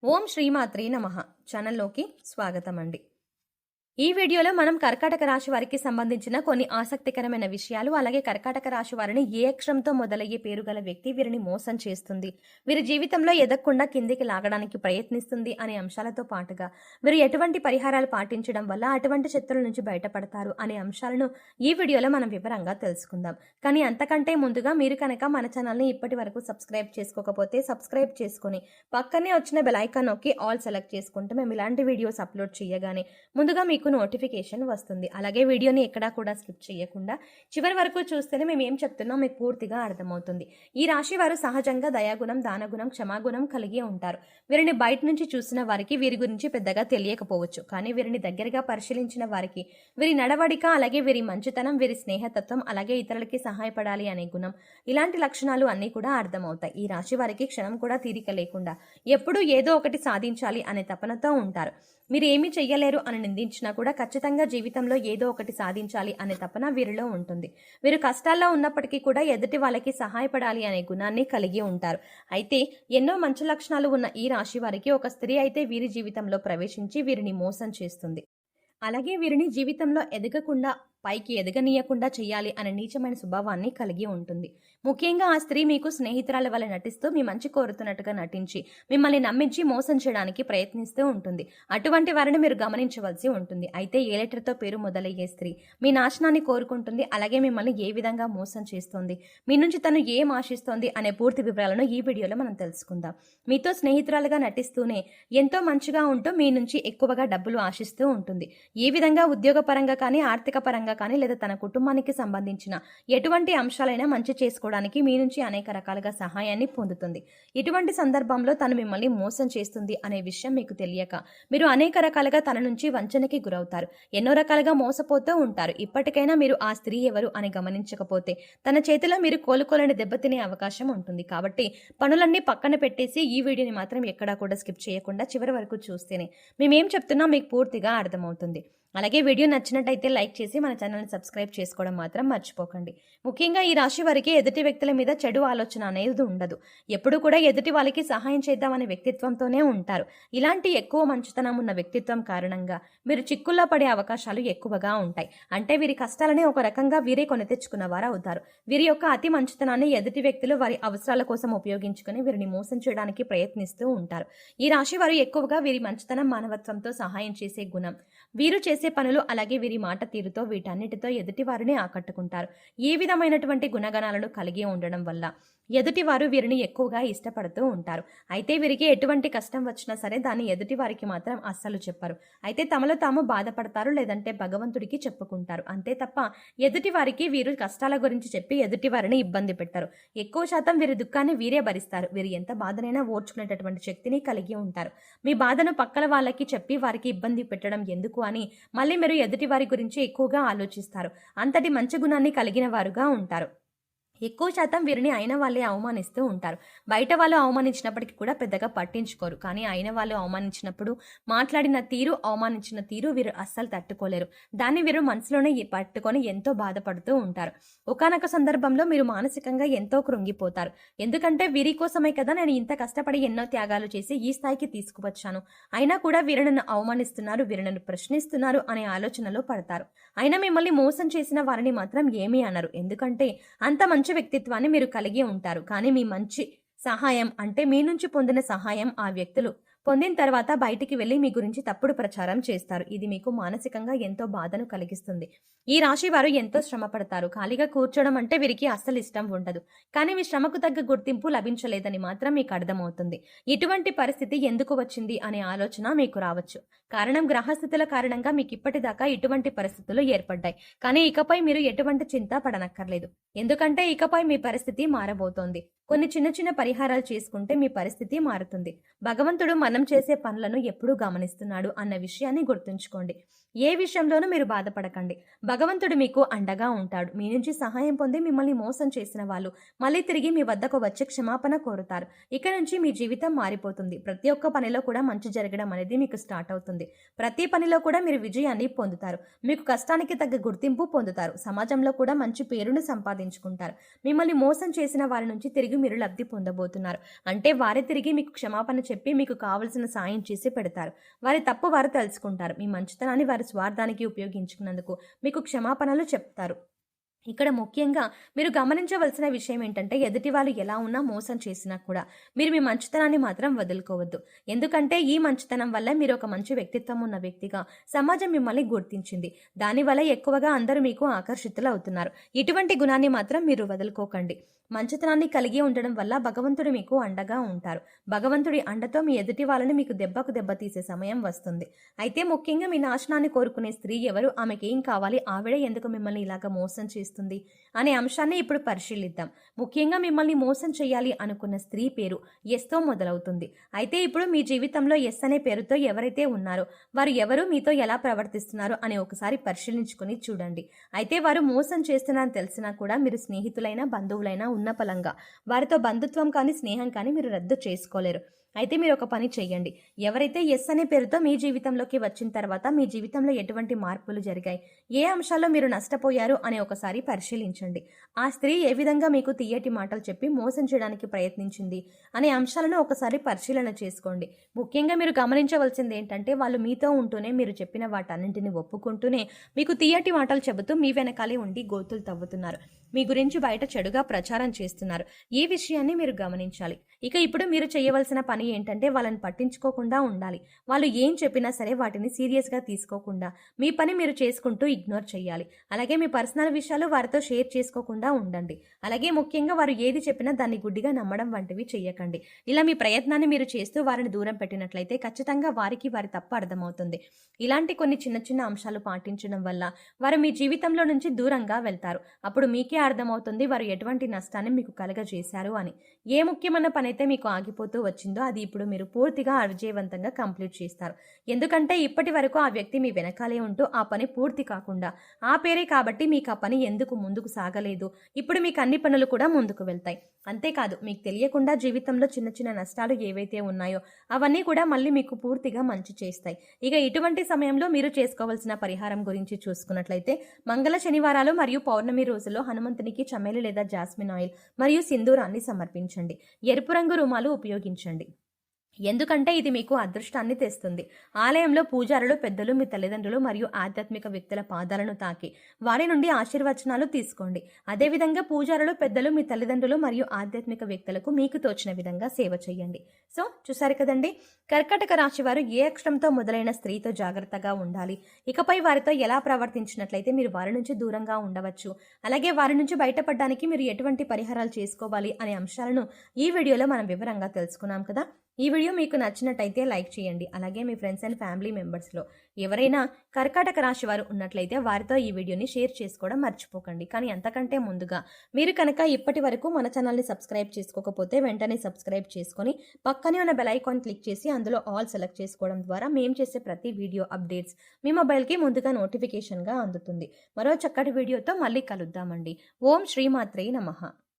ఓం శ్రీమాత్రే నమః ఛానల్లోకి స్వాగతం అండి. ఈ వీడియోలో మనం కర్కాటక రాశి వారికి సంబంధించిన కొన్ని ఆసక్తికరమైన విషయాలు, అలాగే కర్కాటక రాశి వారిని ఏ అక్షరంతో మొదలయ్యే పేరు గల వ్యక్తి వీరిని మోసం చేస్తుంది, వీరి జీవితంలో ఎదగకుండా కిందికి లాగడానికి ప్రయత్నిస్తుంది అనే అంశాలతో పాటుగా వీరు ఎటువంటి పరిహారాలు పాటించడం వల్ల అటువంటి శత్రువుల నుంచి బయటపడతారు అనే అంశాలను ఈ వీడియోలో మనం వివరంగా తెలుసుకుందాం. కానీ అంతకంటే ముందుగా మీరు కనుక మన ఛానల్ని ఇప్పటి వరకు సబ్స్క్రైబ్ చేసుకోకపోతే సబ్స్క్రైబ్ చేసుకుని పక్కనే వచ్చిన బెల్ ఐకాన్ నొక్కి ఆల్ సెలెక్ట్ చేసుకుంటే మేము ఇలాంటి వీడియోస్ అప్లోడ్ చేయగానే ముందుగా మీకు నోటిఫికేషన్ వస్తుంది. అలాగే వీడియోని ఎక్కడా కూడా స్కిప్ చేయకుండా చివరి వరకు చూస్తేనే మేము ఏం చెప్తున్నాం మీకు పూర్తిగా అర్థమవుతుంది. ఈ రాశి వారు సహజంగా దయాగుణం, దానగుణం, క్షమాగుణం కలిగి ఉంటారు. వీరిని బయట నుంచి చూసిన వారికి వీరి గురించి పెద్దగా తెలియకపోవచ్చు, కానీ వీరిని దగ్గరగా పరిశీలించిన వారికి వీరి నడవడిక, అలాగే వీరి మంచితనం, వీరి స్నేహతత్వం, అలాగే ఇతరులకి సహాయపడాలి అనే గుణం, ఇలాంటి లక్షణాలు అన్నీ కూడా అర్థమవుతాయి. ఈ రాశి వారికి క్షణం కూడా తీరిక లేకుండా ఎప్పుడూ ఏదో ఒకటి సాధించాలి అనే తపనతో ఉంటారు. మీరు ఏమీ చెయ్యలేరు అని నిందించినా కూడా ఖచ్చితంగా జీవితంలో ఏదో ఒకటి సాధించాలి అనే తపన వీరిలో ఉంటుంది. వీరు కష్టాల్లో ఉన్నప్పటికీ కూడా ఎదుటి వాళ్ళకి సహాయపడాలి అనే గుణాన్ని కలిగి ఉంటారు. అయితే ఎన్నో మంచి లక్షణాలు ఉన్న ఈ రాశి వారికి ఒక స్త్రీ అయితే వీరి జీవితంలో ప్రవేశించి వీరిని మోసం చేస్తుంది. అలాగే వీరిని జీవితంలో ఎదగకుండా, పైకి ఎదగనీయకుండా చేయాలి అనే నీచమైన స్వభావాన్ని కలిగి ఉంటుంది. ముఖ్యంగా ఆ స్త్రీ మీకు స్నేహితురాల వల్ల నటిస్తూ మీ మంచి కోరుతున్నట్టుగా నటించి మిమ్మల్ని నమ్మించి మోసం చేయడానికి ప్రయత్నిస్తూ ఉంటుంది. అటువంటి వారిని మీరు గమనించవలసి ఉంటుంది. అయితే ఏ లెటర్తో పేరు మొదలయ్యే స్త్రీ మీ నాశనాన్ని కోరుకుంటుంది, అలాగే మిమ్మల్ని ఏ విధంగా మోసం చేస్తుంది, మీ నుంచి తను ఏం ఆశిస్తోంది అనే పూర్తి వివరాలను ఈ వీడియోలో మనం తెలుసుకుందాం. మీతో స్నేహితురాలుగా నటిస్తూనే ఎంతో మంచిగా ఉంటూ మీ నుంచి ఎక్కువగా డబ్బులు ఆశిస్తూ ఉంటుంది. ఏ విధంగా ఉద్యోగపరంగా కానీ, ఆర్థిక పరంగా కానీ, లేదా తన కుటుంబానికి సంబంధించిన ఎటువంటి అంశాలైనా మంచి చేసుకోవడానికి మీ నుంచి అనేక రకాలుగా సహాయాన్ని పొందుతుంది. ఇటువంటి సందర్భంలో తను మిమ్మల్ని మోసం చేస్తుంది అనే విషయం మీకు తెలియక మీరు అనేక రకాలుగా తన నుంచి వంచనకి గురవుతారు. ఎన్నో రకాలుగా మోసపోతూ ఉంటారు. ఇప్పటికైనా మీరు ఆ స్త్రీ ఎవరు అని గమనించకపోతే తన చేతిలో మీరు కోలుకోలేని దెబ్బతినే అవకాశం ఉంటుంది. కాబట్టి పనులన్నీ పక్కన పెట్టేసి ఈ వీడియోని మాత్రం ఎక్కడా కూడా స్కిప్ చేయకుండా చివరి వరకు చూస్తేనే మేమేం చెప్తున్నా మీకు పూర్తిగా అర్థమవుతుంది. అలాగే వీడియో నచ్చినట్టయితే లైక్ చేసి మన ఛానల్ని సబ్స్క్రైబ్ చేసుకోవడం మాత్రం మర్చిపోకండి. ముఖ్యంగా ఈ రాశి వారికి ఎదుటి వ్యక్తుల మీద చెడు ఆలోచన అనేది ఉండదు. ఎప్పుడు కూడా ఎదుటి వాళ్ళకి సహాయం చేద్దామనే వ్యక్తిత్వంతోనే ఉంటారు. ఇలాంటి ఎక్కువ మంచితనం ఉన్న వ్యక్తిత్వం కారణంగా మీరు చిక్కుల్లో పడే అవకాశాలు ఎక్కువగా ఉంటాయి. అంటే వీరి కష్టాలని ఒక రకంగా వీరే కొని తెచ్చుకున్న వారు అవుతారు. వీరి యొక్క అతి మంచితనాన్ని ఎదుటి వ్యక్తులు వారి అవసరాల కోసం ఉపయోగించుకుని వీరిని మోసం చేయడానికి ప్రయత్నిస్తూ ఉంటారు. ఈ రాశి వారు ఎక్కువగా వీరి మంచితనం, మానవత్వంతో సహాయం చేసే గుణం, వీరు చేసే పనులు, అలాగే వీరి మాట తీరుతో వీటన్నిటితో ఎదుటి వారిని ఆకట్టుకుంటారు. ఏ విధమైనటువంటి గుణగణాలను కలిగి ఉండడం వల్ల ఎదుటివారు వీరిని ఎక్కువగా ఇష్టపడుతూ ఉంటారు. అయితే వీరికి ఎటువంటి కష్టం వచ్చినా సరే దాన్ని ఎదుటి వారికి మాత్రం అస్సలు చెప్పరు. అయితే తమలో తాము బాధపడతారు, లేదంటే భగవంతుడికి చెప్పుకుంటారు. అంతే తప్ప ఎదుటి వారికి వీరు కష్టాల గురించి చెప్పి ఎదుటి వారిని ఇబ్బంది పెట్టారు. ఎక్కువ శాతం వీరి దుఃఖాన్ని వీరే భరిస్తారు. వీరు ఎంత బాధనైనా ఓర్చుకునేటటువంటి శక్తిని కలిగి ఉంటారు. మీ బాధను పక్కల వాళ్ళకి చెప్పి వారికి ఇబ్బంది పెట్టడం ఎందుకు అని మళ్ళీ మీరు ఎదుటి వారి గురించి ఎక్కువగా ఆలోచిస్తారు. అంతటి మంచి గుణాన్ని కలిగిన వారుగా ఉంటారు. ఎక్కువ శాతం వీరిని అయిన వాళ్ళే అవమానిస్తూ ఉంటారు. బయట వాళ్ళు అవమానించినప్పటికీ కూడా పెద్దగా పట్టించుకోరు. కానీ అయిన వాళ్ళు అవమానించినప్పుడు మాట్లాడిన తీరు, అవమానించిన తీరు వీరు అస్సలు తట్టుకోలేరు. దాన్ని వీరు మనసులోనే పట్టుకొని ఎంతో బాధపడుతూ ఉంటారు. ఒకానొక సందర్భంలో మీరు మానసికంగా ఎంతో కృంగిపోతారు. ఎందుకంటే వీరి కోసమే కదా నేను ఇంత కష్టపడి ఎన్నో త్యాగాలు చేసి ఈ స్థాయికి తీసుకువచ్చాను, అయినా కూడా వీరు నన్ను అవమానిస్తున్నారు, వీరు నన్ను ప్రశ్నిస్తున్నారు అనే ఆలోచనలో పడతారు. అయినా మిమ్మల్ని మోసం చేసిన వారిని మాత్రం ఏమీ అనరు. ఎందుకంటే అంత మంచి వ్యక్తిత్వాన్ని మీరు కలిగి ఉంటారు. కానీ మీ మంచి సహాయం అంటే మీ నుంచి పొందిన సహాయం ఆ వ్యక్తులు పొందిన తర్వాత బయటికి వెళ్లి మీ గురించి తప్పుడు ప్రచారం చేస్తారు. ఇది మీకు మానసికంగా ఎంతో బాధను కలిగిస్తుంది. ఈ రాశి వారు ఎంతో శ్రమ పడతారు. ఖాళీగా కూర్చోవడం అంటే వీరికి అస్సలు ఇష్టం ఉండదు. కానీ మీ శ్రమకు తగ్గ గుర్తింపు లభించలేదని మాత్రం మీకు అర్థమవుతుంది. ఇటువంటి పరిస్థితి ఎందుకు వచ్చింది అనే ఆలోచన మీకు రావచ్చు. కారణం గ్రహస్థితుల కారణంగా మీకు ఇప్పటిదాకా ఇటువంటి పరిస్థితులు ఏర్పడ్డాయి. కానీ ఇకపై మీరు ఎటువంటి చింత పడనక్కర్లేదు. ఎందుకంటే ఇకపై మీ పరిస్థితి మారబోతోంది. కొన్ని చిన్న చిన్న పరిహారాలు చేసుకుంటే మీ పరిస్థితి మారుతుంది. భగవంతుడు మనం చేసే పనులను ఎప్పుడూ గమనిస్తున్నాడు అన్న విషయాన్ని గుర్తుంచుకోండి. ఏ విషయంలోనూ మీరు బాధపడకండి. భగవంతుడు మీకు అండగా ఉంటాడు. మీ నుంచి సహాయం పొంది మిమ్మల్ని మోసం చేసిన వాళ్ళు మళ్ళీ తిరిగి మీ వద్దకు వచ్చి క్షమాపణ కోరుతారు. ఇక నుంచి మీ జీవితం మారిపోతుంది. ప్రతి ఒక్క పనిలో కూడా మంచి జరగడం అనేది మీకు స్టార్ట్ అవుతుంది. ప్రతి పనిలో కూడా మీరు విజయాన్ని పొందుతారు. మీకు కష్టానికి తగ్గ గుర్తింపు పొందుతారు. సమాజంలో కూడా మంచి పేరును సంపాదించుకుంటారు. మిమ్మల్ని మోసం చేసిన వారి నుంచి తిరిగి మీరు లబ్ధి పొందబోతున్నారు. అంటే వారే తిరిగి మీకు క్షమాపణ చెప్పి మీకు కావాల్సిన కావలసిన సాయం చేసి పెడతారు. వారి తప్పు వారు తెలుసుకుంటారు. మీ మంచితనాన్ని వారి స్వార్థానికి ఉపయోగించుకున్నందుకు మీకు క్షమాపణలు చెప్తారు. ఇక్కడ ముఖ్యంగా మీరు గమనించవలసిన విషయం ఏంటంటే, ఎదుటి వాళ్ళు ఎలా ఉన్నా మోసం చేసినా కూడా మీరు మీ మంచితనాన్ని మాత్రం వదులుకోవద్దు. ఎందుకంటే ఈ మంచితనం వల్ల మీరు ఒక మంచి వ్యక్తిత్వం ఉన్న వ్యక్తిగా సమాజం మిమ్మల్ని గుర్తించింది. దానివల్ల ఎక్కువగా అందరూ మీకు ఆకర్షితులు అవుతున్నారు. ఇటువంటి గుణాన్ని మాత్రం మీరు వదులుకోకండి. మంచితనాన్ని కలిగి ఉండడం వల్ల భగవంతుడు మీకు అండగా ఉంటారు. భగవంతుడి అండతో మీ ఎదుటి వాళ్ళని మీకు దెబ్బకు దెబ్బ తీసే సమయం వస్తుంది. అయితే ముఖ్యంగా మీ నాశనాన్ని కోరుకునే స్త్రీ ఎవరు, ఆమెకేం కావాలి, ఆవిడ ఎందుకు మిమ్మల్ని ఇలాగ మోసం చేస్తుంది అనే అంశాన్ని ఇప్పుడు పరిశీలిద్దాం. ముఖ్యంగా మిమ్మల్ని మోసం చేయాలి అనుకున్న స్త్రీ పేరు ఎస్తో మొదలవుతుంది. అయితే ఇప్పుడు మీ జీవితంలో ఎస్ అనే పేరుతో ఎవరైతే ఉన్నారో వారు ఎవరు, మీతో ఎలా ప్రవర్తిస్తున్నారు అని ఒకసారి పరిశీలించుకుని చూడండి. అయితే వారు మోసం చేస్తున్నారని తెలిసినా కూడా మీరు స్నేహితులైనా బంధువులైనా ఉన్న పలంగా వారితో బంధుత్వం కానీ స్నేహం కానీ మీరు రద్దు చేసుకోలేరు. అయితే మీరు ఒక పని చెయ్యండి. ఎవరైతే ఎస్ అనే పేరుతో మీ జీవితంలోకి వచ్చిన తర్వాత మీ జీవితంలో ఎటువంటి మార్పులు జరిగాయి, ఏ అంశాల్లో మీరు నష్టపోయారు అని ఒకసారి పరిశీలించండి. ఆ స్త్రీ ఏ విధంగా మీకు తీయటి మాటలు చెప్పి మోసం చేయడానికి ప్రయత్నించింది అనే అంశాలను ఒకసారి పరిశీలన చేసుకోండి. ముఖ్యంగా మీరు గమనించవలసింది ఏంటంటే, వాళ్ళు మీతో ఉంటూనే మీరు చెప్పిన వాటన్నింటిని ఒప్పుకుంటూనే మీకు తీయటి మాటలు చెబుతూ మీ వెనకాలే ఉండి గోతులు తవ్వుతున్నారు. మీ గురించి బయట చెడుగా ప్రచారం చేస్తున్నారు. ఈ విషయాన్ని మీరు గమనించాలి. ఇక ఇప్పుడు మీరు చేయవలసిన పని ఏంటంటే, వాళ్ళని పట్టించుకోకుండా ఉండాలి. వాళ్ళు ఏం చెప్పినా సరే వాటిని సీరియస్గా తీసుకోకుండా మీ పని మీరు చేసుకుంటూ ఇగ్నోర్ చేయాలి. అలాగే మీ పర్సనల్ విషయాలు వారితో షేర్ చేసుకోకుండా ఉండండి. అలాగే ముఖ్యంగా వారు ఏది చెప్పినా దాన్ని గుడ్డిగా నమ్మడం వంటివి చేయకండి. ఇలా మీ ప్రయత్నాన్ని మీరు చేస్తూ వారిని దూరం పెట్టినట్లయితే ఖచ్చితంగా వారికి వారి తప్పు అర్థమవుతుంది. ఇలాంటి కొన్ని చిన్న చిన్న అంశాలు పాటించడం వల్ల వారు మీ జీవితంలో నుంచి దూరంగా వెళ్తారు. అప్పుడు మీకే అర్థమవుతుంది వారు ఎటువంటి నష్టాన్ని మీకు కలగజేశారు అని. ఏ ముఖ్యమైన పని అయితే మీకు ఆగిపోతూ వచ్చిందో అది ఇప్పుడు మీరు పూర్తిగా విజయవంతంగా కంప్లీట్ చేస్తారు. ఎందుకంటే ఇప్పటి వరకు ఆ వ్యక్తి మీ వెనకాలే ఉంటూ ఆ పని పూర్తి కాకుండా ఆపేరే కాబట్టి మీకు ఆ పని ఎందుకు ముందుకు సాగలేదు. ఇప్పుడు మీకు అన్ని పనులు కూడా ముందుకు వెళ్తాయి. అంతేకాదు, మీకు తెలియకుండా జీవితంలో చిన్న చిన్న నష్టాలు ఏవైతే ఉన్నాయో అవన్నీ కూడా మళ్ళీ మీకు పూర్తిగా మంచి చేస్తాయి. ఇక ఇటువంటి సమయంలో మీరు చేసుకోవాల్సిన పరిహారం గురించి చూసుకున్నట్లయితే, మంగళ శనివారాలు మరియు పౌర్ణమి రోజుల్లో హనుమంతునికి చమేలి లేదా జాస్మిన్ ఆయిల్ మరియు సింధూరాన్ని సమర్పించండి. ఎరుపు రంగు రుమాలు ఉపయోగించండి. ఎందుకంటే ఇది మీకు అదృష్టాన్ని తెస్తుంది. ఆలయంలో పూజారులు పెద్దలు మీ తల్లిదండ్రులు మరియు ఆధ్యాత్మిక వ్యక్తుల పాదాలను తాకి వారి నుండి ఆశీర్వచనాలు తీసుకోండి. అదేవిధంగా పూజారులు పెద్దలు మీ తల్లిదండ్రులు మరియు ఆధ్యాత్మిక వ్యక్తులకు మీకు తోచిన విధంగా సేవ చేయండి. సో చూసారు కదండి, కర్కాటక రాశి వారు ఏ అక్షరంతో మొదలైన స్త్రీతో జాగ్రత్తగా ఉండాలి, ఇకపై వారితో ఎలా ప్రవర్తించినట్లయితే మీరు వారి నుంచి దూరంగా ఉండవచ్చు, అలాగే వారి నుంచి బయటపడడానికి మీరు ఎటువంటి పరిహారాలు చేసుకోవాలి అనే అంశాలను ఈ వీడియోలో మనం వివరంగా తెలుసుకున్నాం కదా. ఈ వీడియో మీకు నచ్చినట్టయితే లైక్ చేయండి. అలాగే మీ ఫ్రెండ్స్ అండ్ ఫ్యామిలీ మెంబర్స్లో ఎవరైనా కర్కాటక రాశి వారు ఉన్నట్లయితే వారితో ఈ వీడియోని షేర్ చేసుకోవడం మర్చిపోకండి. కానీ అంతకంటే ముందుగా మీరు కనుక ఇప్పటి వరకు మన ఛానల్ని సబ్స్క్రైబ్ చేసుకోకపోతే వెంటనే సబ్స్క్రైబ్ చేసుకొని పక్కనే ఉన్న బెల్ ఐకాన్ క్లిక్ చేసి అందులో ఆల్ సెలెక్ట్ చేసుకోవడం ద్వారా మేము చేసే ప్రతి వీడియో అప్డేట్స్ మీ మొబైల్కి ముందుగా నోటిఫికేషన్గా అందుతుంది. మరో చక్కటి వీడియోతో మళ్ళీ కలుద్దామండి. ఓం శ్రీమాత్రే నమః.